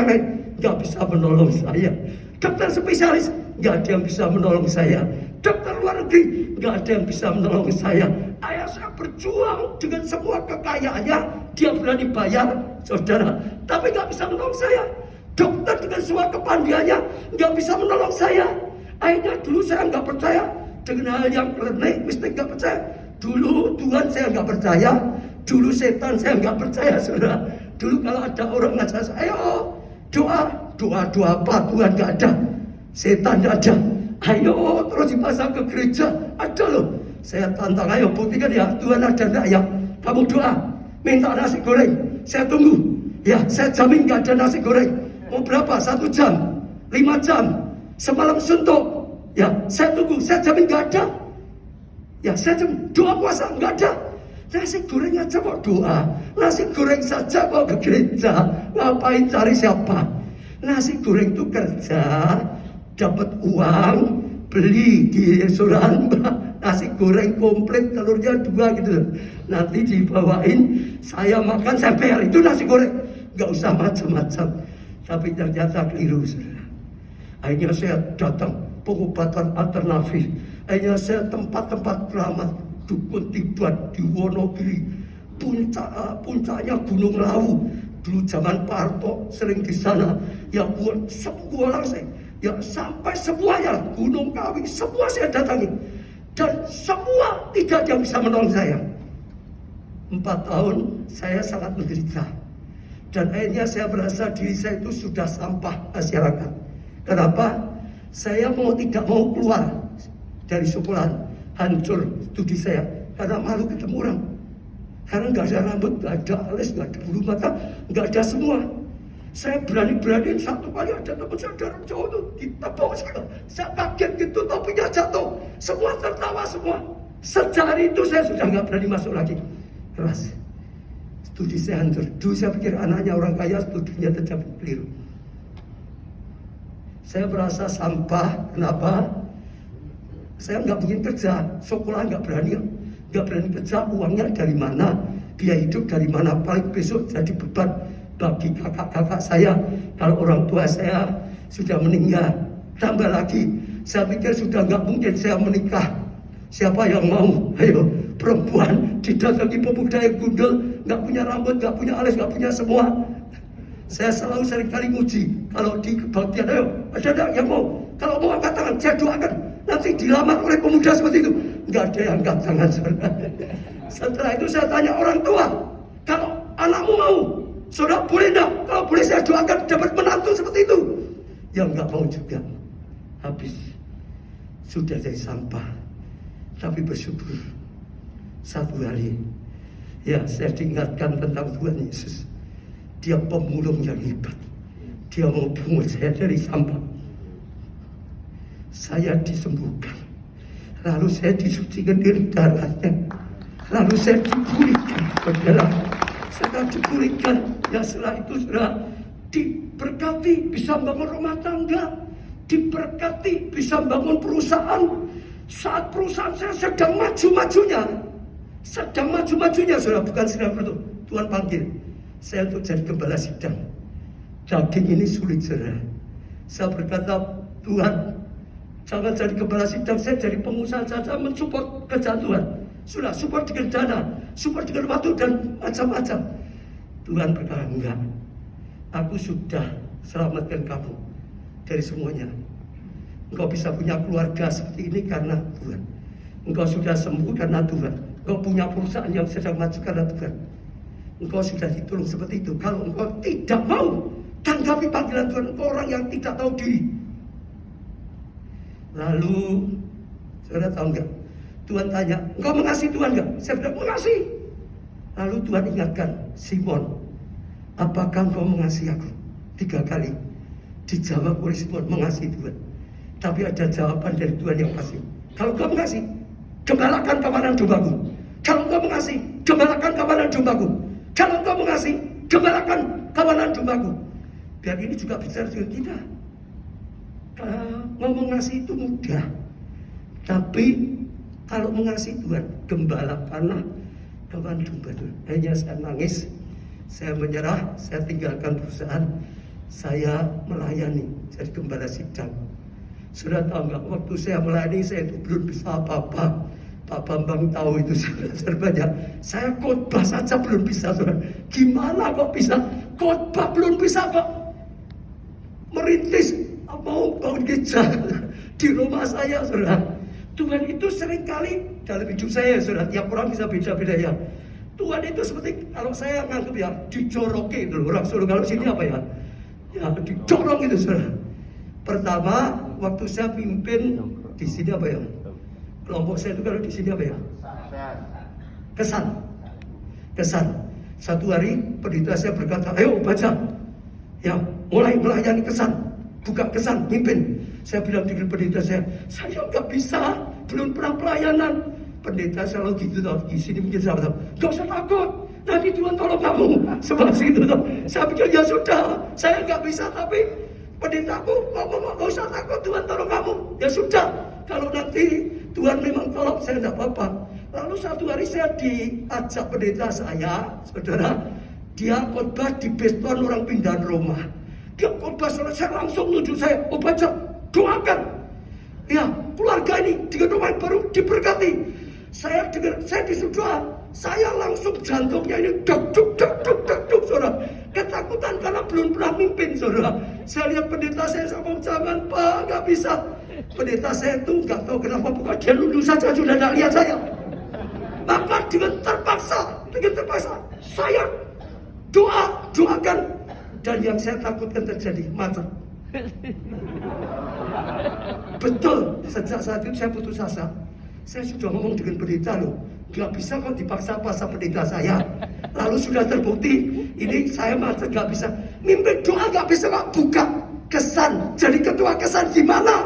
lain nggak bisa menolong saya. Dokter spesialis nggak ada yang bisa menolong saya. Dokter luar negeri nggak ada yang bisa menolong saya. Ayah saya berjuang dengan semua kekayaannya, dia berani bayar, saudara, tapi nggak bisa menolong saya. Dokter dengan semua kepandaiannya nggak bisa menolong saya. Akhirnya dulu saya nggak percaya dengan hal yang klinik, mistik nggak percaya. Dulu Tuhan saya nggak percaya, dulu setan saya nggak percaya, saudara. Dulu kalau ada orang ngajak saya, ayo doa apa, Tuhan nggak ada, setan nggak ada. Ayo terus dipasang ke gereja, ada loh. Saya tantang, ayo buktikan ya, Tuhan ada enggak ya? Kamu doa, minta nasi goreng, saya tunggu. Ya, saya jamin nggak ada nasi goreng. Mau berapa? 1 jam, 5 jam, semalam suntuk. Ya, saya tunggu, saya jamin nggak ada. Ya, saya jamin doa puasa nggak ada. Nasi goreng aja kok doa, nasi goreng saja kok ke gereja. Ngapain cari siapa? Nasi goreng itu kerja, dapat uang, beli di restoran, nasi goreng komplit, telurnya 2 gitu. Nanti dibawain, saya makan, saya bayar, itu nasi goreng. Gak usah macam-macam. Tapi ternyata keliru, saudara. Akhirnya saya datang pengobatan alternatif. Akhirnya saya tempat-tempat keramat, dukun tibat di Wonogiri, puncaknya Gunung Lawu. Dulu zaman Pak Harto sering di sana. Ya buat semua orang saya. Ya sampai semuanya, Gunung Kawi, semua saya datangi. Dan semua tidak ada yang bisa menolong saya. 4 tahun saya sangat menderita. Dan akhirnya saya merasa diri saya itu sudah sampah masyarakat. Kenapa? Saya tidak mau keluar dari sekolahan. Hancur studi saya. Karena malu ketemu orang. Karena nggak ada rambut, nggak ada alis, nggak ada bulu mata, nggak ada semua. Saya berani-beraniin, satu kali ada teman saudara cowok itu ditepuk saya kaget gitu, topinya jatuh, semua tertawa semua. Sejak hari itu saya sudah nggak berani masuk lagi kelas. Studi saya hancur. Dulu saya pikir anaknya orang kaya, studinya terjadi keliru. Saya merasa sampah. Kenapa? Saya nggak bikin kerja, sekolah nggak berani kerja. Uangnya dari mana? Biaya hidup dari mana? Paling besok jadi beban bagi kakak-kakak saya. Kalau orang tua saya sudah meninggal, tambah lagi saya pikir sudah nggak mungkin saya menikah. Siapa yang mau? Ayo, perempuan didatangi pemuda yang gundul, nggak punya rambut, nggak punya alis, nggak punya semua. Saya selalu seringkali nguji. Kalau di kebaktian, ayo, ada enggak yang mau? Kalau mau angkat tangan, saya doakan. Nanti dilamar oleh pemuda seperti itu. Nggak ada yang angkat tangan. Setelah itu saya tanya orang tua, kalau anakmu mau, saudara boleh enggak? Kalau boleh saya doakan dapat menantu seperti itu. Ya nggak mau juga. Habis. Sudah jadi sampah. Tapi bersyukur. Satu hari, ya saya diingatkan tentang Tuhan Yesus. Dia pemulung yang hebat. Dia mau pungut saya dari sampah. Saya disembuhkan. Lalu saya disucikan dari darahnya. Lalu saya dipulihkan, saudara. Setelah dipulihkan, ya setelah itu saudara diberkati bisa bangun rumah tangga, diberkati bisa bangun perusahaan. Saat perusahaan saya sedang maju-majunya, saudara, bukan sedang bertuh. Tuhan panggil saya untuk jadi gembala sidang. Daging ini sulit, saudara. Saya berkata, Tuhan, jangan jadi gembala sidang, saya jadi pengusaha saja mensupport kerjaan Tuhan. Sudah, support dengan dana, support dengan waktu dan macam-macam. Tuhan berkata, enggak. Aku sudah selamatkan kamu dari semuanya. Engkau bisa punya keluarga seperti ini karena Tuhan. Engkau sudah sembuh karena Tuhan. Engkau punya perusahaan yang sedang maju karena Tuhan. Engkau sudah ditolong seperti itu. Kalau engkau tidak mau tanggapi panggilan Tuhan, engkau orang yang tidak tahu diri. Lalu, saudara tahu enggak? Tuhan tanya, engkau mengasihi Tuhan enggak? Saya bilang, mengasihi. Lalu Tuhan ingatkan, Simon, apakah engkau mengasihi aku? 3 kali. Dijawab oleh Simon, mengasihi Tuhan. Tapi ada jawaban dari Tuhan yang pasti. Kalau engkau mengasihi, gembalakan kawanan dombaku. Kalau engkau mengasihi, gembalakan kawanan dombaku. Kalau engkau mengasihi, gembalakan kawanan dombaku. Biar ini juga bicara dengan kita. Ngomong mengasihi itu mudah. Tapi kalau mengasihi Tuhan, gembalakanlah kawanan domba. Hanya saya nangis, saya menyerah, saya tinggalkan perusahaan. saya melayani jadi gembala sidang. Sudah tahu nggak, waktu saya melayani saya itu belum bisa apa-apa. Pak Bambang tahu itu, saya belajar banyak. Saya khotbah saja belum bisa, saudara. Gimana kok bisa khotbah belum bisa kok merintis mau bangun gereja di rumah saya, saudara. Tuhan itu seringkali dalam hidup saya, saudara. Tiap orang bisa beda-beda ya. Tuhan itu seperti kalau saya nganggap ya dijoroki itu orang Solo, kalau sini apa ya? Ya didorong itu, saudara. Pertama, waktu saya pimpin di sini apa ya? Kelompok saya itu kalau di sini apa ya? Kesan. Satu hari pendeta saya berkata, ayo baca. Ya, mulai melayani kesan. Buka kesan, pimpin. Saya bilang dengan pendeta saya nggak bisa, belum pernah pelayanan. Pendeta saya lagi gitu, di sini mungkin saya bilang, nggak usah takut, nanti Tuhan tolong kamu. Sebelah situ, saya pikir ya sudah, saya nggak bisa, tapi pendetaku ngomong nggak usah takut, Tuhan tolong kamu. Ya sudah, kalau nanti Tuhan memang tolong saya tidak apa-apa. Lalu satu hari saya diajak pendeta saya, saudara, dia khotbah di Beston orang pindahan rumah. Dia khotbah selesai langsung nuju saya, baca, doakan. Ya, keluarga ini dengan rumah yang baru diberkati. Saya dengar, saya disuruh doa. Saya langsung jantungnya ini duk, saudara. Ketakutan karena belum pernah mimpin, saudara. Saya lihat pendeta saya sama, jangan Pak, nggak bisa. Pendeta saya itu nggak tahu kenapa, bukan dia lulus saja sudah tidak lihat saya. Maka dengan terpaksa saya doakan, dan yang saya takutkan terjadi macet. Betul, sejak saat itu saya putus asa. Saya sudah ngomong dengan pendeta loh, nggak bisa kok dipaksa-paksa pendeta saya. Lalu sudah terbukti, ini saya macet nggak bisa. Mimpin doa nggak bisa kok, buka kesan. Jadi ketua kesan gimana?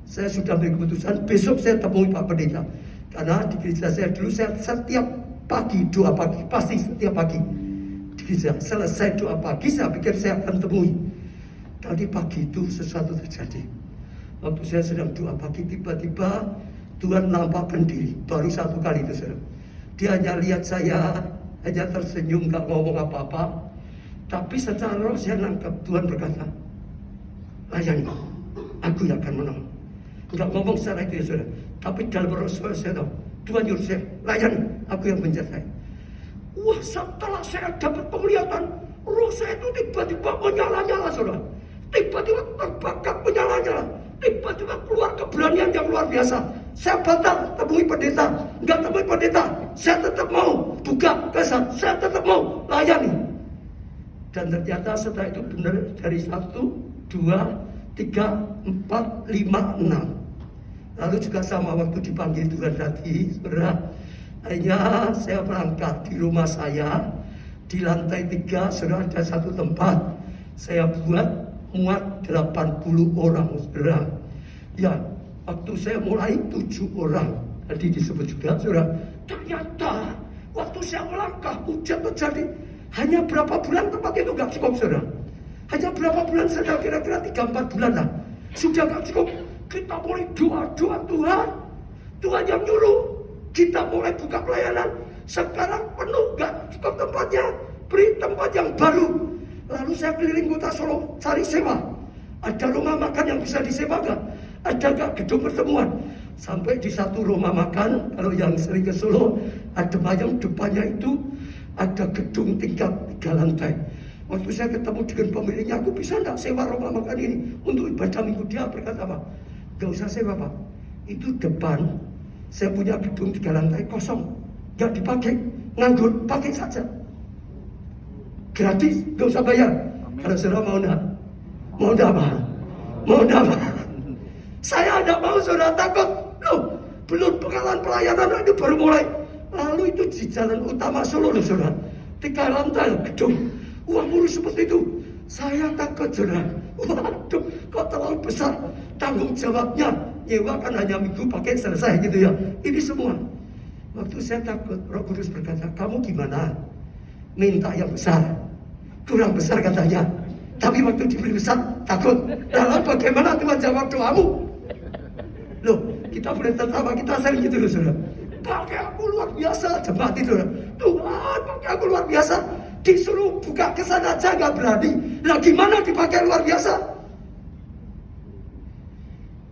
Saya sudah ambil keputusan, besok saya temui Pak Pendeta. Karena di gereja saya dulu, saya setiap pagi doa pagi, pasti setiap pagi di gereja. Selesai doa pagi, saya pikir saya akan temui. Tadi pagi itu sesuatu terjadi. Waktu saya sedang doa pagi, tiba-tiba Tuhan nampakkan diri. Baru satu kali itu, saudara. Dia hanya lihat saya, hanya tersenyum, nggak ngomong apa-apa. Tapi secara roh saya nangkep, Tuhan berkata, layani, aku yang akan menolong. Nggak ngomong secara itu ya, saudara. Tapi dalam roh saya tahu, Tuhan nyuruh saya, layani, aku yang menjaga. Wah, setelah saya dapat penglihatan, roh saya itu tiba-tiba menyala-nyala, saudara. Tiba-tiba terbakar menyala-nyala. Tiba-tiba keluar keberanian yang luar biasa. Saya batal temui pendeta, nggak temui pendeta, saya tetap mau buka kesan, saya tetap mau layani. Dan ternyata setelah itu benar, dari 1, 2, 3, 4, 5, 6. Lalu juga sama waktu dipanggil Tuhan tadi, saudara, akhirnya saya berangkat di rumah saya, di lantai 3, saudara, ada satu tempat saya buat muat 80 orang, saudara. Ya, waktu saya mulai 7 orang, tadi disebut juga, saudara. Ternyata waktu saya melangkah, hujan terjadi. Hanya berapa bulan tempat itu gak cukup, saudara. Hanya berapa bulan saja, kira-kira 3-4 bulan lah. Sudah gak cukup. Kita mulai doa Tuhan. Tuhan yang nyuruh. Kita mulai buka pelayanan. Sekarang penuh, gak cukup tempatnya. Beri tempat yang baru. Lalu saya keliling kota Solo, cari sewa. Ada rumah makan yang bisa disewa gak? Ada gak gedung pertemuan? Sampai di satu rumah makan, kalau yang sering ke Solo, ada yang depannya itu ada gedung tingkat 3 lantai. Waktu saya ketemu dengan pemiliknya, aku bisa enggak sewa rumah makan ini untuk ibadah minggu? Dia berkata apa? Gak usah sewa, Pak. Itu depan, saya punya gedung 3 lantai kosong. Gak dipakai, nganggur, pakai saja. Gratis, gak usah bayar. Kalau saudara mau enggak? Mau enggak, Pak? Mau enggak, Pak? Saya enggak mau, saudara, takut. Loh, belum pengalaman pelayanan, itu baru mulai. Lalu itu di jalan utama Solo, loh, saudara. 3 lantai gedung. Uang urus seperti itu. Saya takut, saudara. Waduh, kok terlalu besar tanggung jawabnya. Nyewa kan hanya minggu pakai selesai gitu ya. Ini semua. Waktu saya takut, Roh Kudus berkata, kamu gimana? Minta yang besar. Kurang besar katanya. Tapi waktu diberi besar, takut. Lalu bagaimana Tuhan jawab doamu? Loh, kita boleh tertawa, kita sering gitu loh, saudara. Pakai aku luar biasa, jemaat itu. Tuhan, pakai aku luar biasa. disuruh buka ke sana aja nggak berani. Nah gimana dipakai luar biasa?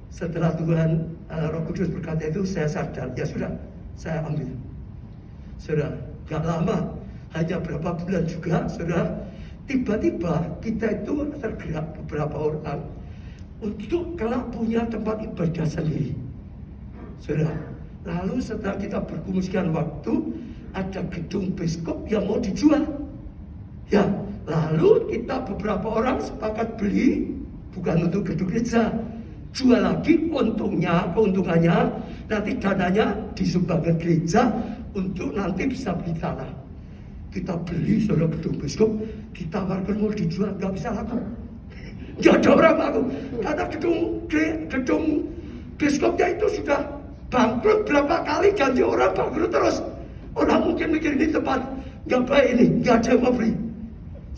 Setelah Tuhan Roh Kudus berkata itu, saya sadar, ya sudah, saya ambil. Sudah, gak lama, hanya berapa bulan juga, sudah, tiba-tiba kita itu tergerak beberapa orang untuk kelak punya tempat ibadah sendiri. Sudah, lalu setelah kita berkumuskan waktu, ada gedung biskop yang mau dijual. Ya, lalu kita beberapa orang sepakat beli, bukan untuk gedung gereja, jual lagi, keuntungannya nanti dananya disumbangkan gereja untuk nanti bisa beli tanah. Kita beli saudara gedung biskop, ditawarkan mau dijual, nggak bisa laku, nggak ada orang laku karena gedung biskopnya itu sudah bangkrut berapa kali, ganti orang, bangkrut terus. Orang mungkin mikir ini tempat nggak baik, ini nggak ada yang mau beli.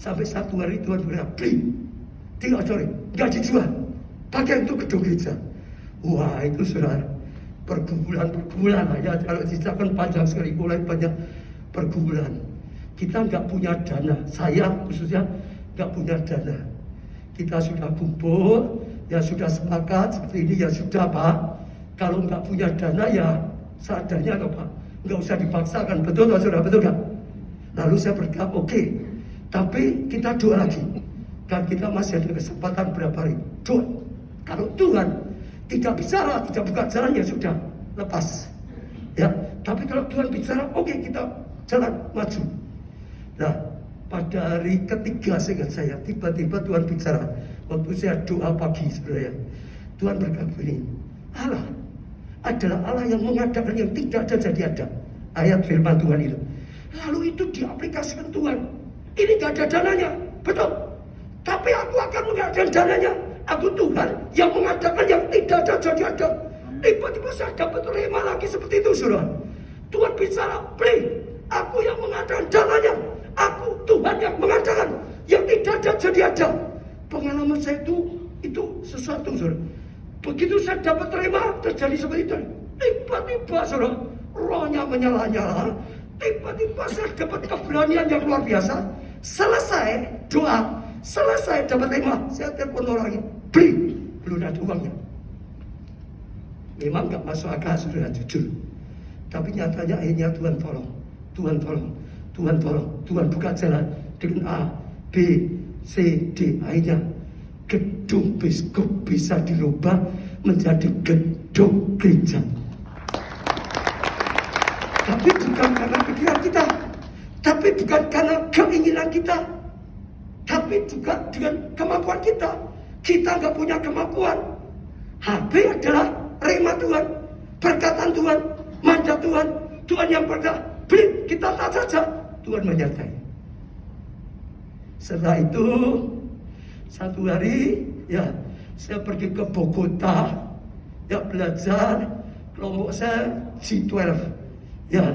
Sampai satu hari Tuhan berkata, beli, tinggal sore, nggak dijual, pakai untuk gedung gereja. Wah itu sudah berbulan-bulan ya, kalau diceritakan panjang sekali, mulai banyak berbulan. Kita nggak punya dana, saya khususnya nggak punya dana. Kita sudah kumpul, ya sudah sepakat seperti ini, ya sudah Pak. Kalau nggak punya dana ya seadanya Pak, nggak usah dipaksakan, betul Pak Saudara, betul nggak? Lalu saya berkata oke, tapi kita doa lagi. Kan kita masih ada kesempatan berapa hari, doa. Kalau Tuhan tidak bicara, tidak buka jalan, ya sudah, lepas. Ya, tapi kalau Tuhan bicara, oke, kita jalan maju. Nah, pada hari ketiga seingat saya, tiba-tiba Tuhan bicara. Waktu saya doa pagi sebenarnya, Tuhan berkata begini, Allah adalah Allah yang mengadakan yang tidak ada jadi ada. Ayat firman Tuhan itu. Lalu itu diaplikasikan Tuhan. Ini gak ada dananya, betul. Tapi aku akan mengadakan dananya. Aku Tuhan yang mengadakan yang tidak ada jadi ada. Tiba-tiba saya dapat rema lagi seperti itu, saudara. Tuhan bicara, beli. Aku yang mengadakan dananya. Aku Tuhan yang mengadakan yang tidak ada jadi ada. Pengalaman saya itu sesuatu, saudara. Begitu saya dapat terima, terjadi seperti itu. Tiba-tiba, saudara, rohnya menyala-nyala. Tiba-tiba saya dapat keberanian yang luar biasa. Selesai doa, selesai dapat terima, saya telepon orangnya, beli, belum ada uangnya. Memang gak masuk akal, saudara, jujur. Tapi nyatanya akhirnya Tuhan tolong, Tuhan tolong, Tuhan tolong, Tuhan buka jalan dengan A, B, C, D. Akhirnya gedung biskop bisa dirubah menjadi gedung gereja. Tapi bukan karena pikiran kita, tapi bukan karena keinginan kita, tapi juga dengan kemampuan kita. Kita nggak punya kemampuan. HB adalah rema Tuhan, perkataan Tuhan, mandat Tuhan. Tuhan yang berkata, beli, kita tak saja. Tuhan menyertai. Setelah itu, satu hari, ya, saya pergi ke Bogota, ya belajar, kelompok saya G12. Ya,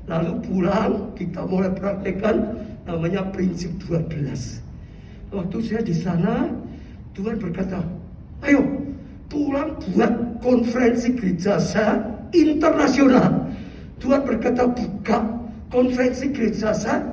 lalu pulang kita mulai praktekkan namanya prinsip 12. Waktu saya di sana, Tuhan berkata, ayo pulang buat konferensi gereja saya internasional. Tuhan berkata, buka konferensi gereja saya